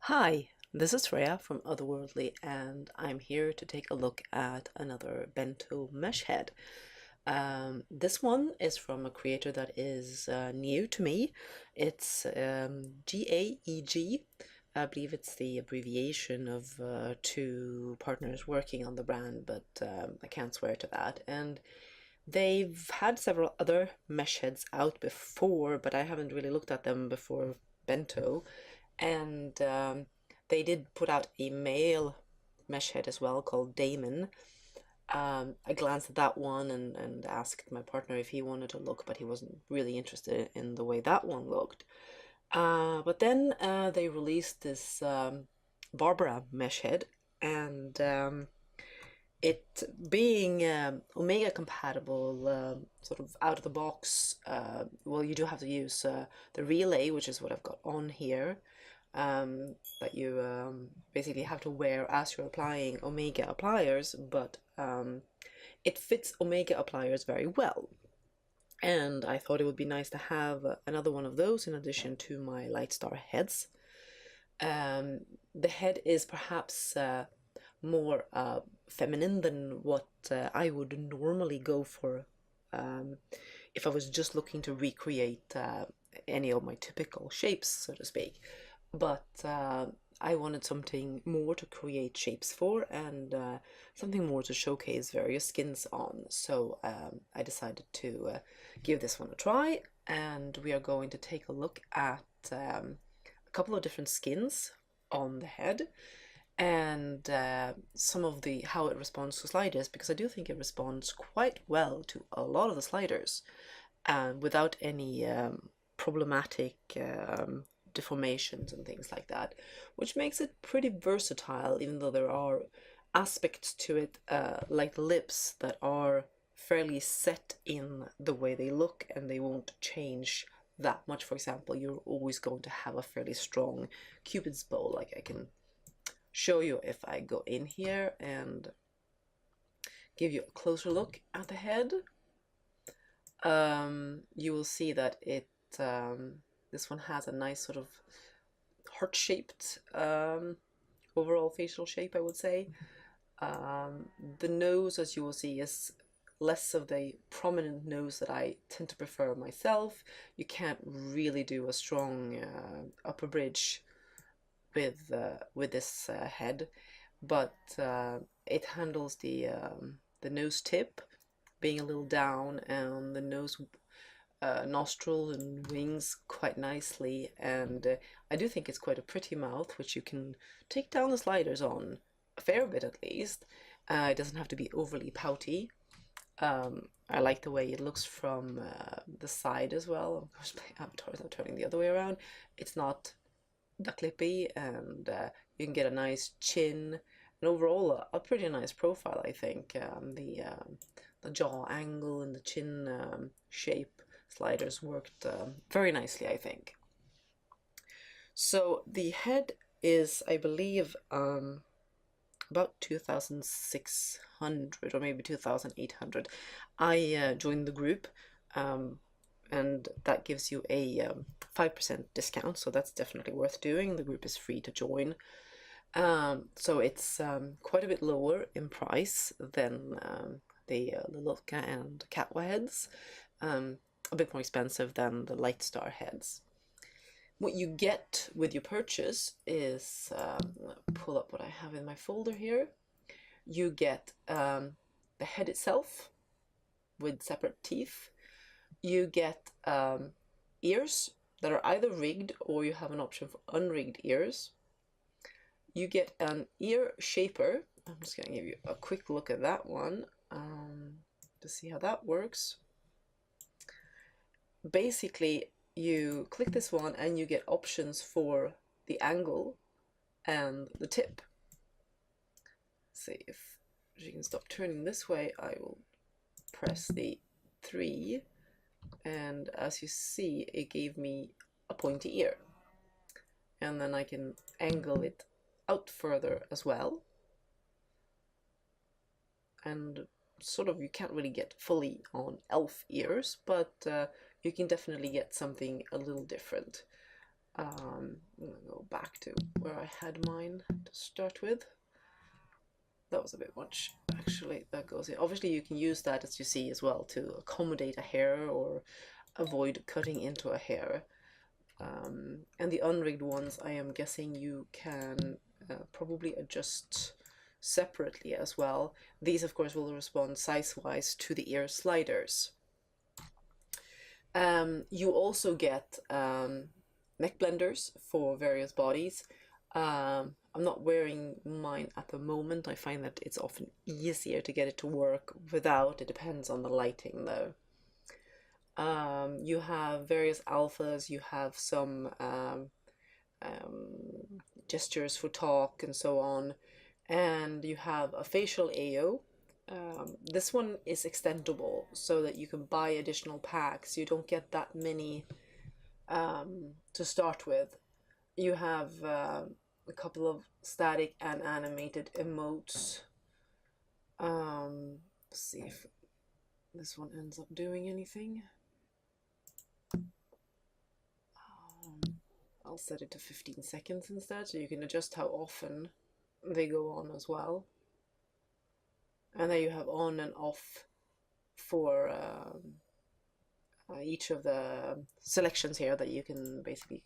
Hi, this is Freya from Otherworldly, and I'm here to take a look at another Bento mesh head. This one is from a creator that is new to me. It's GA.EG. I believe it's the abbreviation of two partners working on the brand, but I can't swear to that. And they've had several other mesh heads out before, but I haven't really looked at them before Bento. And they did put out a male mesh head as well called Damon. I glanced at that one and asked my partner if he wanted to look, but he wasn't really interested in the way that one looked. But then they released this Barbara mesh head, and it being Omega compatible, sort of out of the box, well, you do have to use the relay, which is what I've got on here, that you basically have to wear as you're applying Omega appliers, but it fits Omega appliers very well. And I thought it would be nice to have another one of those in addition to my Lightstar heads. The head is perhaps more feminine than what I would normally go for if I was just looking to recreate any of my typical shapes, so to speak. But I wanted something more to create shapes for and something more to showcase various skins on. So I decided to give this one a try, and we are going to take a look at a couple of different skins on the head and some of the how it responds to sliders, because I do think it responds quite well to a lot of the sliders without any problematic deformations and things like that, which makes it pretty versatile, even though there are aspects to it like the lips that are fairly set in the way they look and they won't change that much. For example, you're always going to have a fairly strong Cupid's bow. Like I can show you if I go in here and give you a closer look at the head. You will see that this one has a nice sort of heart-shaped overall facial shape, I would say. The nose, as you will see, is less of the prominent nose that I tend to prefer myself. You can't really do a strong upper bridge with this head, but it handles the nose tip being a little down and the nose nostril and wings quite nicely, and I do think it's quite a pretty mouth, which you can take down the sliders on a fair bit at least. It doesn't have to be overly pouty. I like the way it looks from the side as well. Of course, my avatar is not turning the other way around. It's not that clippy, and you can get a nice chin, and overall a pretty nice profile, I think. The jaw angle and the chin shape sliders worked very nicely, I think. So the head is, I believe, about 2,600 or maybe 2,800. I joined the group, and that gives you a 5% discount, so that's definitely worth doing. The group is free to join. So it's quite a bit lower in price than the Lilka and Katwa heads, a bit more expensive than the Lightstar heads. What you get with your purchase is, pull up what I have in my folder here. You get the head itself with separate teeth. You get ears that are either rigged or you have an option for unrigged ears. You get an ear shaper. I'm just going to give you a quick look at that one to see how that works. Basically, you click this one and you get options for the angle and the tip. Let's see if you can stop turning this way. I will press the 3, and as you see, it gave me a pointy ear, and then I can angle it out further as well, and sort of you can't really get fully on elf ears, but you can definitely get something a little different. I'm gonna go back to where I had mine to start with. That was a bit much, actually. That goes in. Obviously, you can use that, as you see, as well to accommodate a hair or avoid cutting into a hair. And the unrigged ones, I am guessing you can probably adjust separately as well. These, of course, will respond size-wise to the ear sliders. You also get neck blenders for various bodies. I'm not wearing mine at the moment. I find that it's often easier to get it to work without. It depends on the lighting, though. You have various alphas. You have some gestures for talk and so on. And you have a facial AO. This one is extendable so that you can buy additional packs. You don't get that many to start with. You have a couple of static and animated emotes. Let's see if this one ends up doing anything. I'll set it to 15 seconds instead, so you can adjust how often they go on as well. And then you have on and off for each of the selections here that you can basically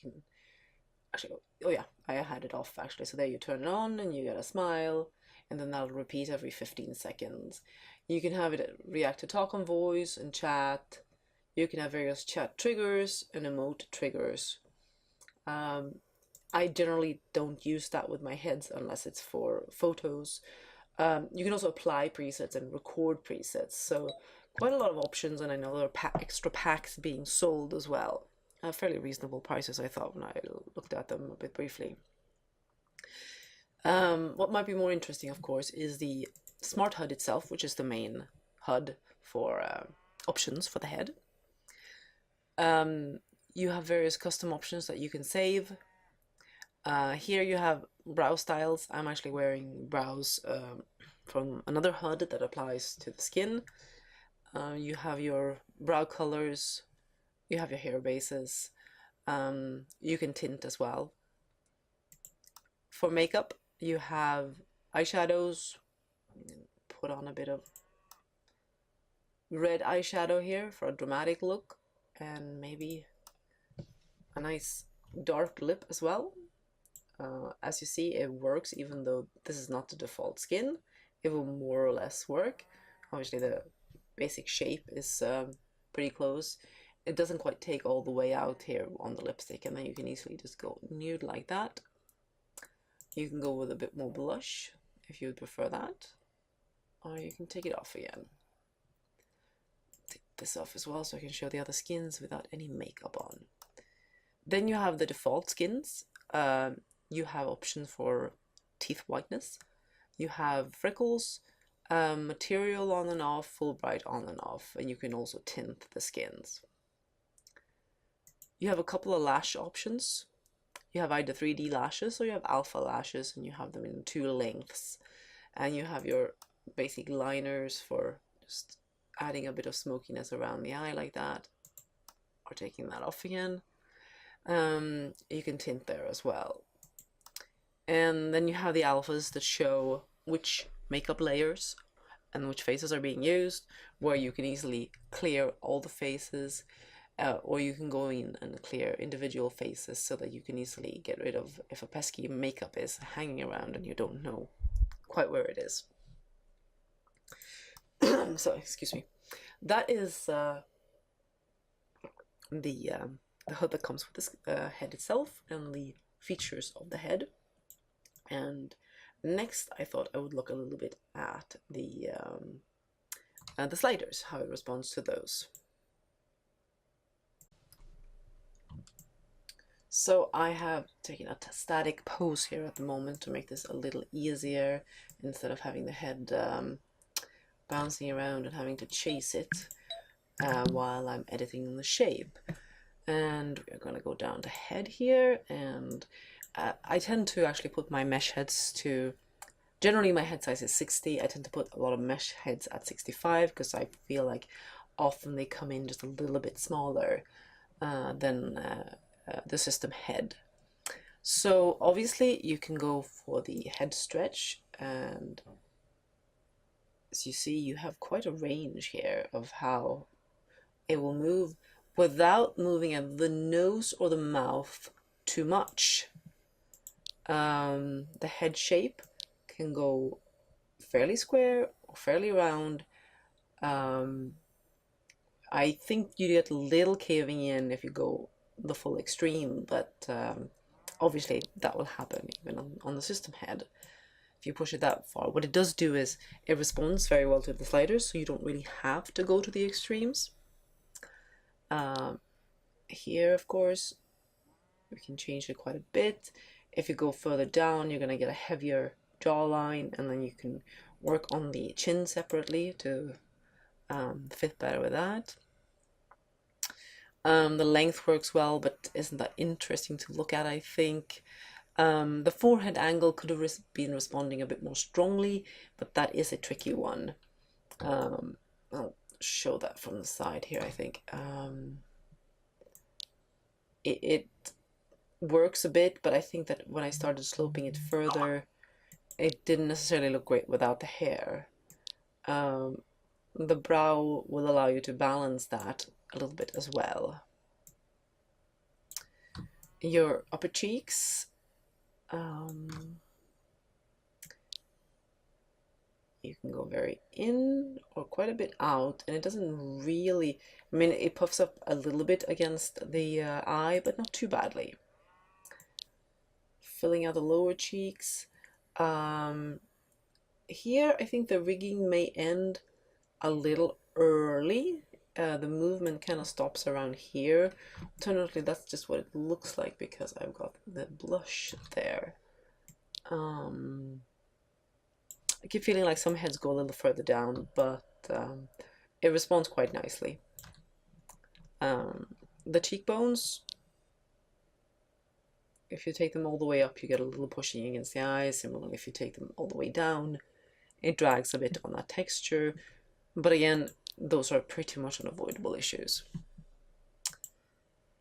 actually, oh yeah, I had it off actually. So there you turn it on and you get a smile, and then that'll repeat every 15 seconds. You can have it react to talk on voice and chat. You can have various chat triggers and emote triggers. I generally don't use that with my heads unless it's for photos. You can also apply presets and record presets. So quite a lot of options, and I know there are extra packs being sold as well. Fairly reasonable prices, I thought, when I looked at them a bit briefly. What might be more interesting, of course, is the Smart HUD itself, which is the main HUD for options for the head. You have various custom options that you can save. Here you have brow styles. I'm actually wearing brows from another HUD that applies to the skin. You have your brow colors. You have your hair bases. You can tint as well. For makeup, you have eyeshadows. Put on a bit of red eyeshadow here for a dramatic look, and maybe a nice dark lip as well. As you see, it works even though this is not the default skin. It will more or less work. Obviously the basic shape is pretty close. It doesn't quite take all the way out here on the lipstick, and then you can easily just go nude like that. You can go with a bit more blush if you would prefer that, or you can take it off again. Take this off as well so I can show the other skins without any makeup on. Then you have the default skins. You have options for teeth whiteness. You have freckles, material on and off, full bright on and off, and you can also tint the skins. You have a couple of lash options. You have either 3D lashes or you have alpha lashes, and you have them in 2 lengths. And you have your basic liners for just adding a bit of smokiness around the eye like that, or taking that off again. You can tint there as well. And then you have the alphas that show which makeup layers and which faces are being used, where you can easily clear all the faces, or you can go in and clear individual faces so that you can easily get rid of if a pesky makeup is hanging around and you don't know quite where it is. So, excuse me. That is the HUD that comes with this head itself and the features of the head. And next, I thought I would look a little bit at the sliders, how it responds to those. So I have taken a static pose here at the moment to make this a little easier, instead of having the head bouncing around and having to chase it while I'm editing the shape. And we're going to go down to head here, and I tend to actually put my mesh heads to, generally my head size is 60. I tend to put a lot of mesh heads at 65 because I feel like often they come in just a little bit smaller than the system head. So obviously you can go for the head stretch, and as you see, you have quite a range here of how it will move without moving at the nose or the mouth too much. The head shape can go fairly square or fairly round. I think you get a little caving in if you go the full extreme, but obviously that will happen even on the system head if you push it that far. What it does do is it responds very well to the sliders, so you don't really have to go to the extremes. Here, of course, we can change it quite a bit. If you go further down, you're going to get a heavier jawline, and then you can work on the chin separately to fit better with that. The length works well, but isn't that interesting to look at, I think. The forehead angle could have been responding a bit more strongly, but that is a tricky one. I'll show that from the side here, I think. It works a bit, but I think that when I started sloping it further, it didn't necessarily look great without the hair. The brow will allow you to balance that a little bit as well. Your upper cheeks, you can go very in or quite a bit out, and it doesn't really, I mean, it puffs up a little bit against the eye, but not too badly. Filling out the lower cheeks. Here, I think the rigging may end a little early. The movement kind of stops around here. Alternatively, that's just what it looks like because I've got the blush there. I keep feeling like some heads go a little further down, but it responds quite nicely. The cheekbones, if you take them all the way up, you get a little pushing against the eyes. Similarly, if you take them all the way down, it drags a bit on that texture. But again, those are pretty much unavoidable issues.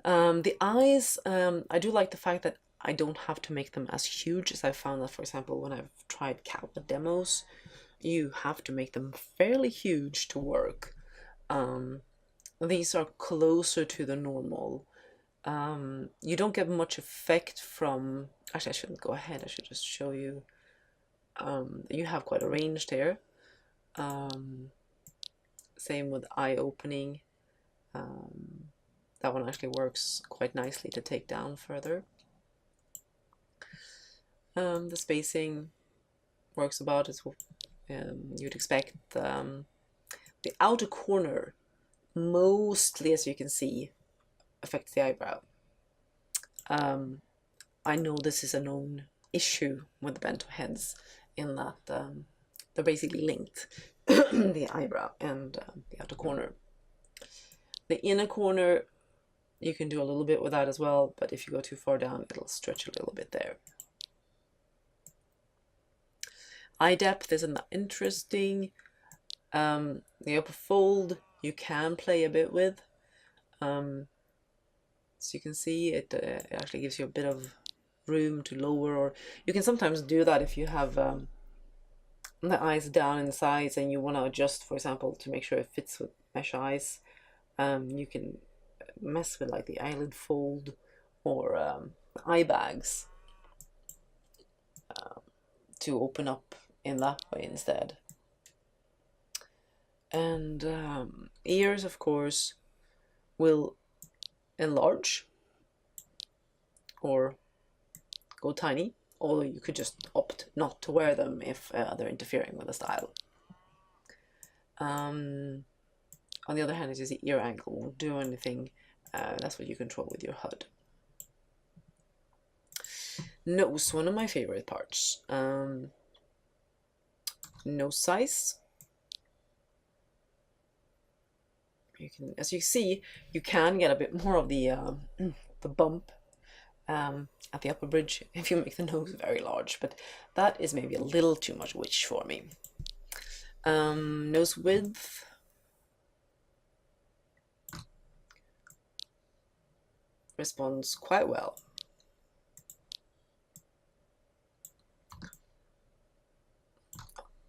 The eyes, I do like the fact that I don't have to make them as huge as I found that, for example, when I've tried Kappa demos, you have to make them fairly huge to work. These are closer to the normal. You don't get much effect from, actually I shouldn't go ahead, I should just show you. You have quite a range there. Same with eye opening. That one actually works quite nicely to take down further. The spacing works about as you'd expect. The outer corner, mostly, as you can see, affects the eyebrow. I know this is a known issue with the bento heads in that they're basically linked, the eyebrow and the outer corner. The inner corner, you can do a little bit with that as well, but if you go too far down, it'll stretch a little bit there. Eye depth isn't that interesting. The upper fold, you can play a bit with. So you can see it actually gives you a bit of room to lower, or you can sometimes do that if you have the eyes down in size and you want to adjust, for example, to make sure it fits with mesh eyes. You can mess with like the eyelid fold or eye bags to open up in that way instead. And ears, of course, will enlarge or go tiny, although you could just opt not to wear them if they're interfering with the style. On the other hand, as you see, ear angle won't do anything. That's what you control with your HUD. Nose, one of my favorite parts. Nose size. You can, as you see, you can get a bit more of the bump at the upper bridge if you make the nose very large, but that is maybe a little too much witch for me. Nose width. responds quite well.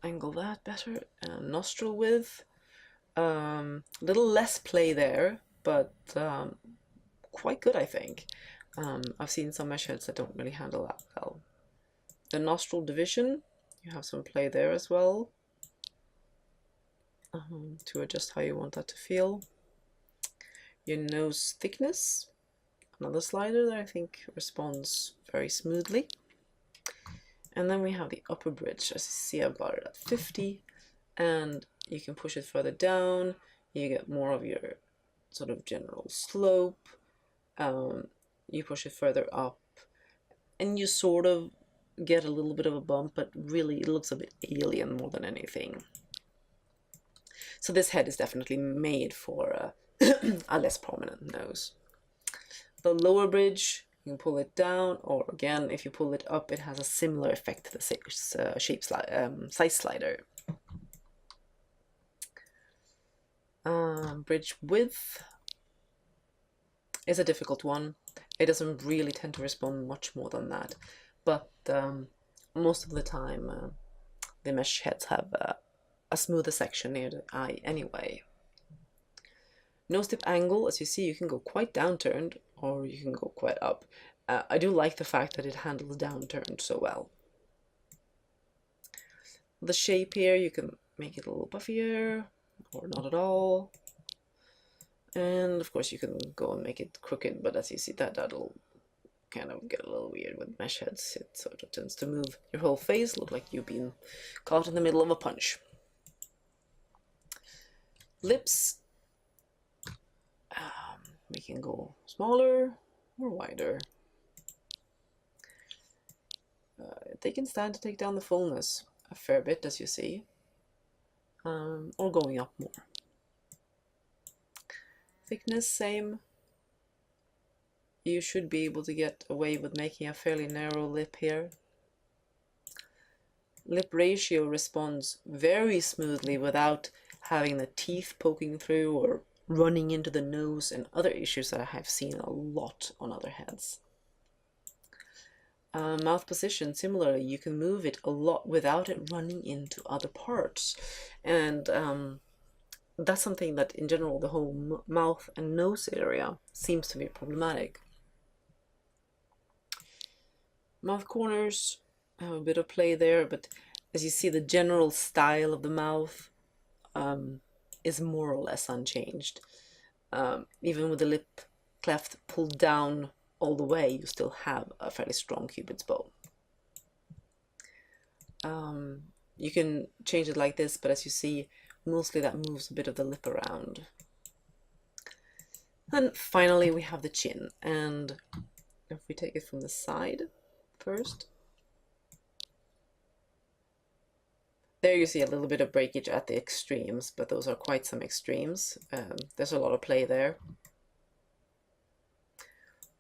Angle that better. Nostril width. A little less play there, but quite good, I think. I've seen some mesh heads that don't really handle that well. The nostril division, you have some play there as well, to adjust how you want that to feel. Your nose thickness, another slider that I think responds very smoothly. And then we have the upper bridge. As you see, I've got it at 50, and you can push it further down. You get more of your sort of general slope. You push it further up, and you sort of get a little bit of a bump, but really it looks a bit alien more than anything. So this head is definitely made for a less prominent nose. The lower bridge, you can pull it down, or again, if you pull it up, it has a similar effect to the size slider. Bridge width is a difficult one. It doesn't really tend to respond much more than that, but most of the time the mesh heads have a smoother section near the eye anyway. Nose tip angle, as you see, you can go quite downturned or you can go quite up. I do like the fact that it handles downturned so well. The shape here, you can make it a little puffier or not at all. And of course you can go and make it crooked, but as you see, that'll kind of get a little weird with mesh heads. It sort of tends to move your whole face, look like you've been caught in the middle of a punch. Lips, we can go smaller or wider. They can stand to take down the fullness a fair bit, as you see, or going up more. Thickness, same. You should be able to get away with making a fairly narrow lip here. Lip ratio responds very smoothly without having the teeth poking through or running into the nose and other issues that I have seen a lot on other heads. Mouth position, similarly, you can move it a lot without it running into other parts. And that's something that in general the whole mouth and nose area seems to be problematic. Mouth corners have a bit of play there, but as you see, the general style of the mouth is more or less unchanged. Even with the lip cleft pulled down all the way, you still have a fairly strong cupid's bow. You can change it like this, but as you see, mostly that moves a bit of the lip around. And finally we have the chin, and if we take it from the side first, there you see a little bit of breakage at the extremes, but those are quite some extremes. There's a lot of play there.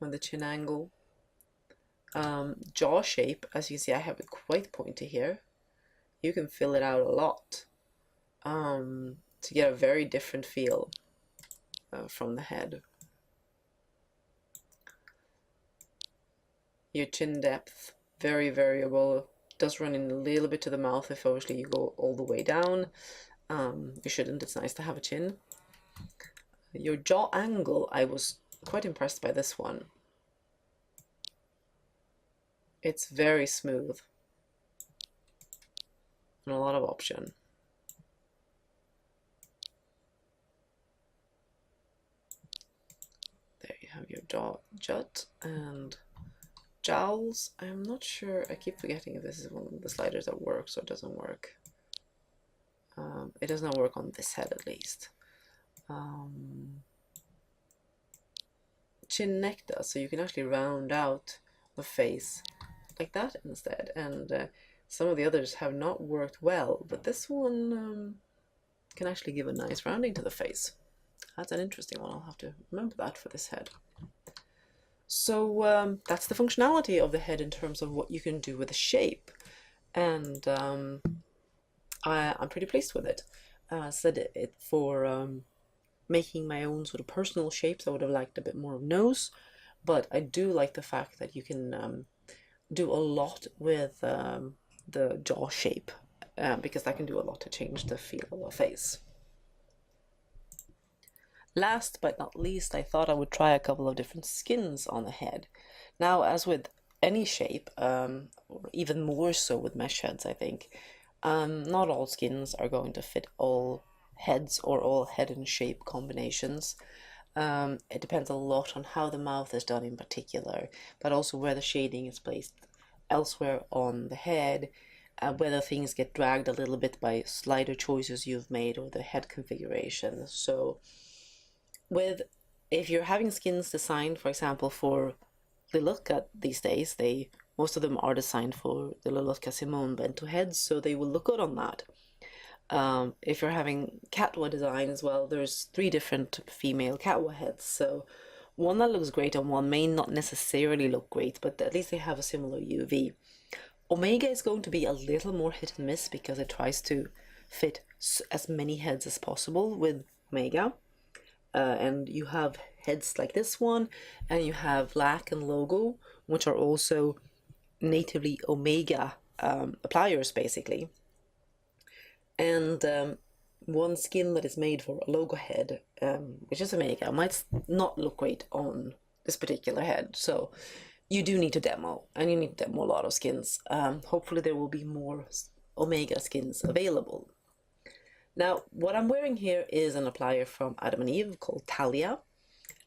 On the chin angle, jaw shape, as you see, I have it quite pointy here. You can fill it out a lot to get a very different feel from the head. Your chin depth, very variable. Does run in a little bit to the mouth if obviously you go all the way down. You shouldn't, it's nice to have a chin. Your jaw angle, I was quite impressed by this one. It's very smooth and a lot of option. There you have your jaw jut and jowls. I'm not sure, I keep forgetting if this is one of the sliders that works or doesn't work. It does not work on this head at least. Chin neck does, so you can actually round out the face like that instead, and some of the others have not worked well, but this one can actually give a nice rounding to the face. That's an interesting one. I'll have to remember that for this head. So that's the functionality of the head in terms of what you can do with the shape, and I'm pretty pleased with it. Said it for making my own sort of personal shapes. I would have liked a bit more of nose, but I do like the fact that you can do a lot with the jaw shape, because that can do a lot to change the feel of a face. Last but not least, I thought I would try a couple of different skins on the head. Now, as with any shape, or even more so with mesh heads, I think, not all skins are going to fit all heads or all head and shape combinations. It depends a lot on how the mouth is done in particular, but also where the shading is placed elsewhere on the head, whether things get dragged a little bit by slider choices you've made or the head configuration. So with if you're having skins designed, for example, for Lilutka these days, most of them are designed for the Lilutka Simone Bento heads, so they will look good on that. If you're having Catwa design as well, there's 3 different female Catwa heads, so one that looks great and one may not necessarily look great, but at least they have a similar UV. Omega is going to be a little more hit and miss because it tries to fit as many heads as possible with Omega. And you have heads like this one, and you have Lac and Logo, which are also natively Omega appliers, basically. And one skin that is made for a Logo head, which is Omega, might not look great on this particular head. So you do need to demo, and you need to demo a lot of skins. Hopefully there will be more Omega skins available. Now, what I'm wearing here is an applier from Adam and Eve called Talia,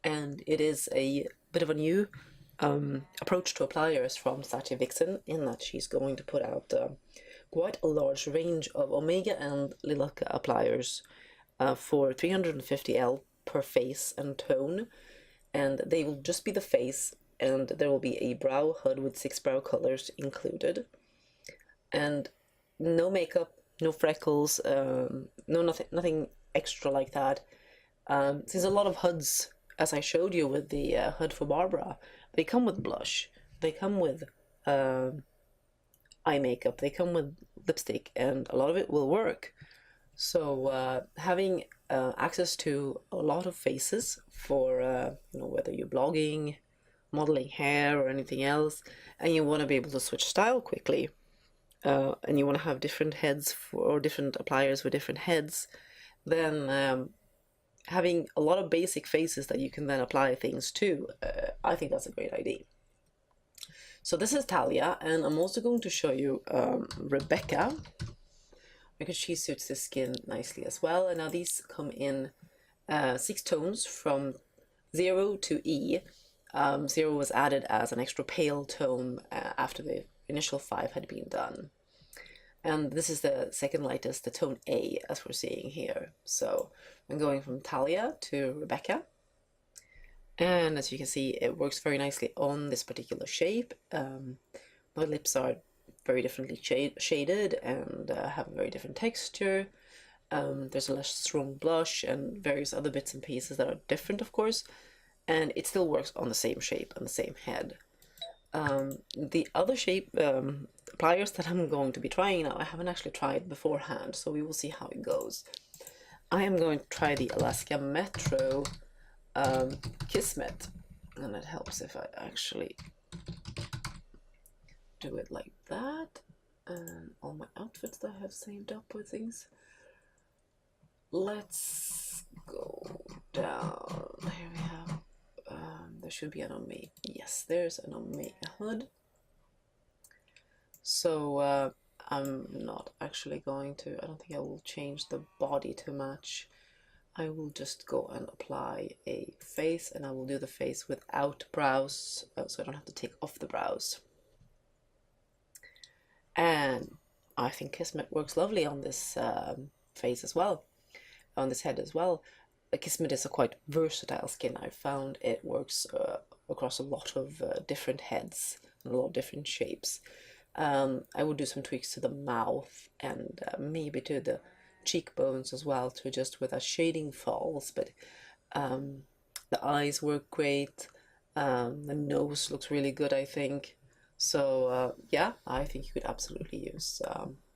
and it is a bit of a new approach to appliers from Sachi Vixen, in that she's going to put out quite a large range of Omega and Lilutka appliers for 350L per face and tone, and they will just be the face, and there will be a brow HUD with 6 brow colors included, and no makeup, no freckles, nothing extra like that. There's a lot of HUDs, as I showed you with the HUD for Barbara. They come with blush, they come with eye makeup, they come with lipstick, and a lot of it will work. So having access to a lot of faces for whether you're blogging, modeling hair, or anything else, and you want to be able to switch style quickly, and you want to have different heads or different appliers for different heads, then having a lot of basic faces that you can then apply things to, I think that's a great idea. So this is Talia, and I'm also going to show you Rebecca, because she suits the skin nicely as well. And now these come in 6 tones from 0 to E. 0 was added as an extra pale tone after the initial 5 had been done. And this is the second lightest, the tone A, as we're seeing here. So I'm going from Talia to Rebecca. And as you can see, it works very nicely on this particular shape. My lips are very differently shaded and have a very different texture. There's a less strong blush and various other bits and pieces that are different, of course. And it still works on the same shape and the same head. The other shape pliers that I'm going to be trying now, I haven't actually tried beforehand, so we will see how it goes. I am going to try the Alaska Metro Kismet, and it helps if I actually do it like that. And all my outfits that I have saved up with things. Let's go down. Here we have. There should be an Omega. Yes, there's an Omega hood. So I'm not actually going to. I don't think I will change the body too much. I will just go and apply a face, and I will do the face without brows, so I don't have to take off the brows. And I think Kismet works lovely on this face as well, on this head as well. Kismet is a quite versatile skin. I found it works across a lot of different heads and a lot of different shapes. I would do some tweaks to the mouth and maybe to the cheekbones as well to adjust where that shading falls, but the eyes work great. The nose looks really good, I think. So yeah, I think you could absolutely use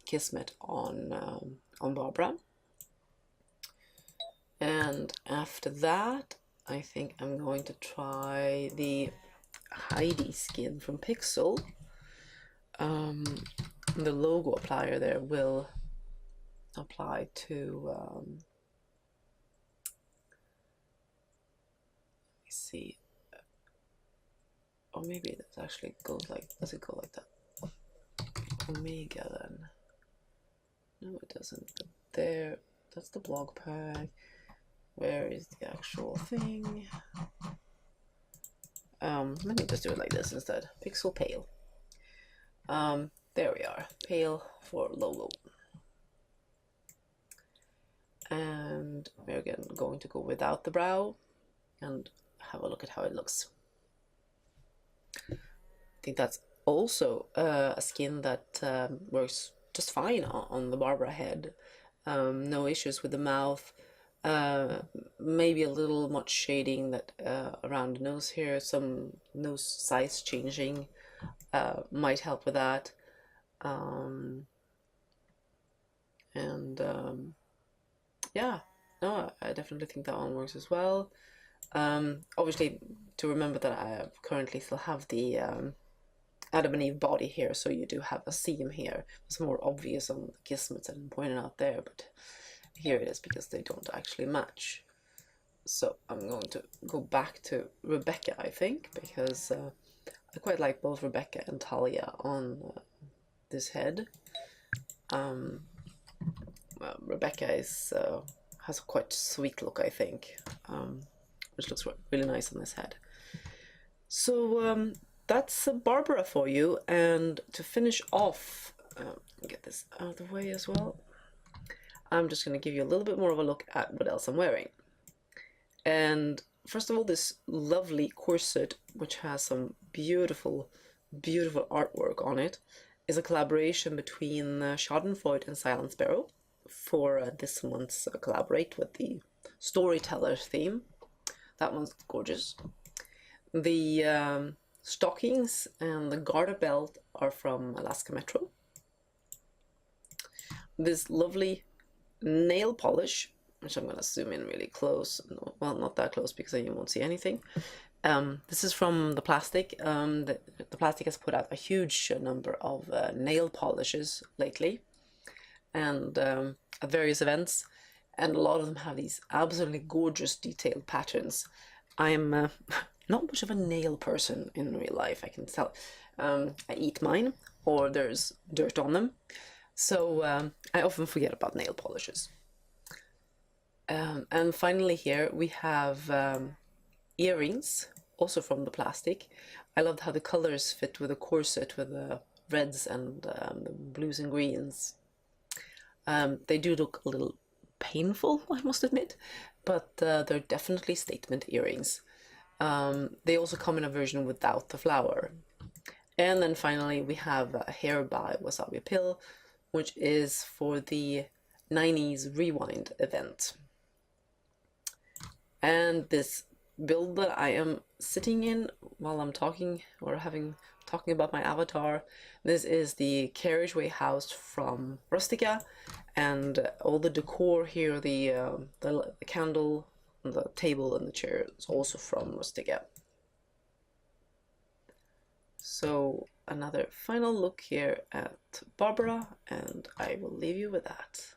Kismet on Barbara. And after that, I think I'm going to try the Heidi skin from Pixel. The logo applier there will apply to let me see, or maybe it actually goes like, does it go like that? Omega then. No, it doesn't. But there, that's the blog pack. Where is the actual thing? Let me just do it like this instead. Pixel Pale. There we are. Pale for logo. And we're again going to go without the brow and have a look at how it looks. I think that's also a skin that works just fine on the Barbara head. No issues with the mouth. Maybe a little much shading that around the nose here. Some nose size changing might help with that. Yeah, no, I definitely think that one works as well. Obviously, to remember that I currently still have the Adam and Eve body here, so you do have a seam here. It's more obvious on the Kismets and pointed out there, but here it is because they don't actually match. So I'm going to go back to Rebecca, I think, because I quite like both Rebecca and Talia on this head. Well, Rebecca is has a quite sweet look, I think, which looks really nice on this head. So that's Barbara for you, and to finish off, get this out of the way as well, I'm just going to give you a little bit more of a look at what else I'm wearing. And first of all, this lovely corset, which has some beautiful, beautiful artwork on it, is a collaboration between Schadenfreude and Silent Sparrow for this month's Collaborate with the Storyteller theme. That one's gorgeous. The stockings and the garter belt are from Alaska Metro. This lovely nail polish, which I'm going to zoom in really close. No, well, not that close because then you won't see anything. This is from the plastic. The plastic has put out a huge number of nail polishes lately, and at various events, and a lot of them have these absolutely gorgeous detailed patterns. I'm not much of a nail person in real life, I can tell. I eat mine, or there's dirt on them, so I often forget about nail polishes. And finally here we have earrings, also from the plastic. I loved how the colors fit with the corset, with the reds and the blues and greens. They do look a little painful, I must admit, but they're definitely statement earrings. They also come in a version without the flower. And then finally we have a hair by Wasabi Pill, which is for the 90s Rewind event. And this build that I am sitting in while I'm talking about my avatar, this is the carriageway house from Rustica, and all the decor here, the candle, the table and the chair is also from Rustica. So another final look here at Barbara, and I will leave you with that.